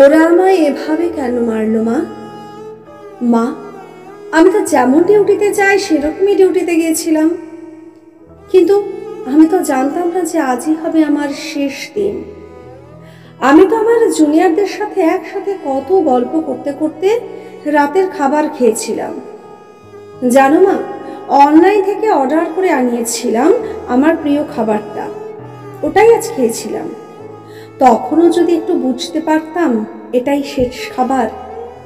ওরা আমায় এভাবে কেন মারলো মা? মা, আমি তো যেমন ডিউটিতে যাই সেরকমই ডিউটিতে গিয়েছিলাম, কিন্তু আমি তো জানতাম না যে আজই হবে আমার শেষ দিন। আমি তো আমার জুনিয়রদের সাথে একসাথে কত গল্প করতে করতে রাতের খাবার খেয়েছিলাম। জানো মা, অনলাইন থেকে অর্ডার করে আনিয়েছিলাম আমার প্রিয় খাবারটা, ওটাই আজ খেয়েছিলাম। তখনও যদি একটু বুঝতে পারতাম এটাই শেষ খাবার,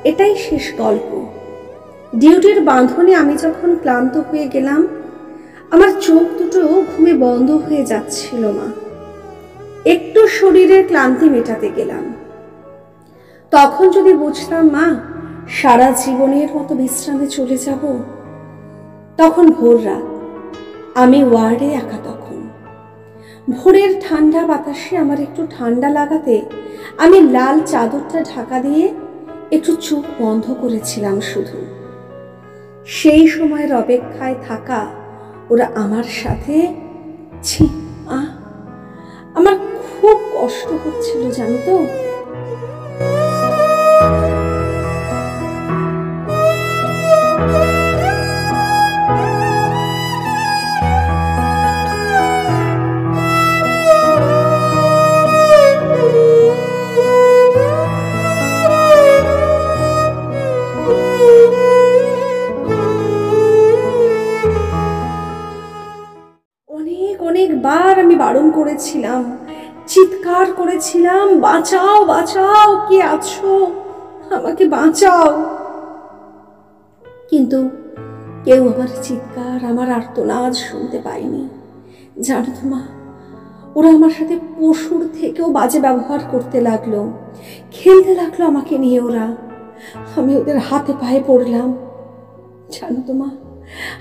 এটাই শেষ গল্প। ডিউটির বাঁধনে আমি যখন ক্লান্ত হয়ে গেলাম, আমার চোখ দুটো ঘুমে বন্ধ হয়ে যাচ্ছিল মা। একটু শরীরের ক্লান্তি মেটাতে গেলাম। তখন যদি বুঝতাম মা সারা জীবনের মতো বিশ্রামে চলে যাব। তখন ভোর রাত, আমি ওয়ার্ডে একা। তখন ভোরের ঠান্ডা বাতাসে আমার একটু ঠান্ডা লাগাতে আমি লাল চাদরটা ঢাকা দিয়ে একটু চোখ বন্ধ করেছিলাম শুধু। সেই সময়ের অপেক্ষায় থাকা ওরা আমার সাথে, ছি আমার খুব কষ্ট হচ্ছিল জানো তো। অনেকবার আমি বারণ করেছিলাম, চিৎকার করেছিলাম, বাঁচাও বাঁচাও, কে আছো, আমাকে বাঁচাও। কিন্তু কেউ আমার চিৎকার, আমার আর্তনাদ শুনতে পায়নি। জানো তো মা, ওরা আমার সাথে পশুর থেকেও বাজে ব্যবহার করতে লাগলো, খেলতে লাগলো আমাকে নিয়ে ওরা। আমি ওদের হাতে পায়ে পড়লাম। জানো তো মা,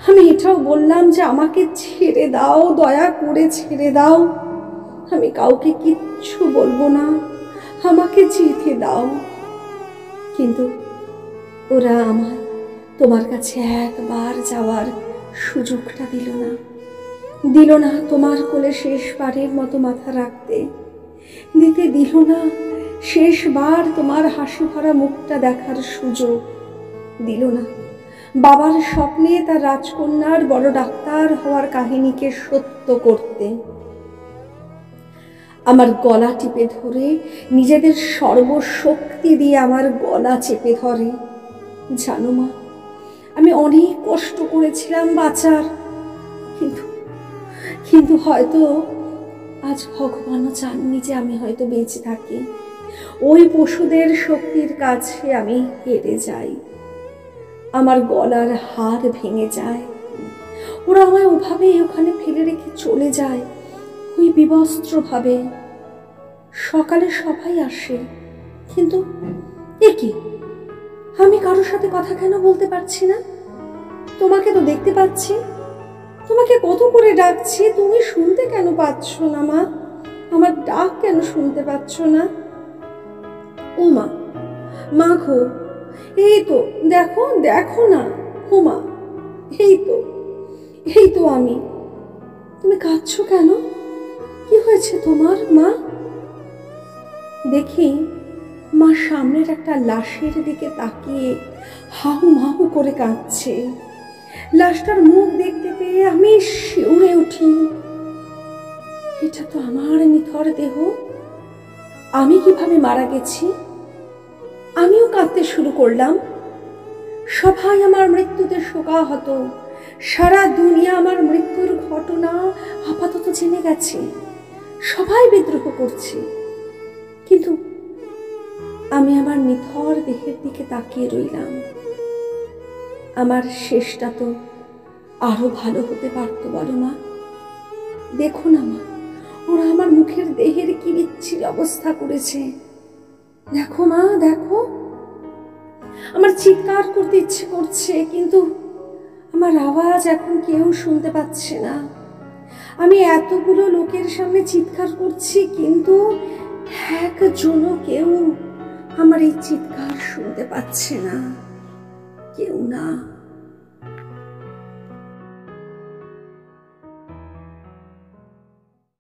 আমি এটাও বললাম যে আমাকে ছেড়ে দাও, দয়া করে ছেড়ে দাও, আমি কাউকে কিচ্ছু বলবো না, আমাকে যেতে দাও। কিন্তু ওরা আমায় তোমার কাছে একবার যাওয়ার সুযোগটা দিল না, তোমার কোলে শেষবারের মতো মাথা রাখতে, দিল না শেষবার তোমার হাসি ভরা মুখটা দেখার সুযোগ, দিল না বাবার স্বপ্নে তার রাজকন্যার বড় ডাক্তার হওয়ার কাহিনীকে সত্য করতে। আমার গলা টিপে ধরে নিজেদের সর্বশক্তি দিয়ে আমার গলা চেপে ধরে। জানো মা, আমি অনেক কষ্ট করেছিলাম বাঁচার, কিন্তু হয়তো আজ ভগবানও চাননি যে আমি হয়তো বেঁচে থাকি। ওই পশুদের শক্তির কাছে আমি হেরে যাই, আমার গলার হাড় ভেঙে যায়। ওরা আমায় ওভাবে ওখানে ফেলে রেখে চলে যায়, ওই বিবস্ত্র ভাবে। সকালে সবাই আসে, কিন্তু কি আমি কারোর সাথে কথা কেন বলতে পারছি না? তোমাকে তো দেখতে পাচ্ছি, তোমাকে কত করে ডাকছি, তুমি শুনতে কেন পাচ্ছ না মা? আমার ডাক কেন শুনতে পাচ্ছ না? ও মা, মা গো, এই তো দেখো দেখো না, ও মা, এই তো আমি। তুমি কাঁদছো কেন? কি হয়েছে তোমার মা? দেখি মা সামনের একটা লাশের দিকে তাকিয়ে হাউ মাউ করে কাঁদছে। লাশটার মুখ দেখতে পেয়ে আমি শিউরে উঠি। এটা তো আমার নিথর দেহ, আমি কিভাবে মারা গেছি? আমিও কাঁদতে শুরু করলাম। সবাই আমার মৃত্যুতে শোকাহত, সারা দুনিয়া আমার মৃত্যুর ঘটনা আপাতত জেনে গেছে, সবাই বিদ্রোহ করছে। কিন্তু আমি আমার নিথর দেহের দিকে তাকিয়ে রইলাম। আমার শেষটা তো আরো ভালো হতে পারতো বলো মা। দেখো না মা, ওরা আমার মুখের দেহের কি বিচ্ছিরি অবস্থা করেছে। দেখো মা, দেখো। আমার চিৎকার করতে ইচ্ছে করছে, কিন্তু আমার আওয়াজ এখন কেউ শুনতে পাচ্ছে না। আমি এতগুলো লোকের সামনে চিৎকার করছি, কিন্তু একজনও কেউ আমার এই চিৎকার শুনতে পাচ্ছে না, কেউ না।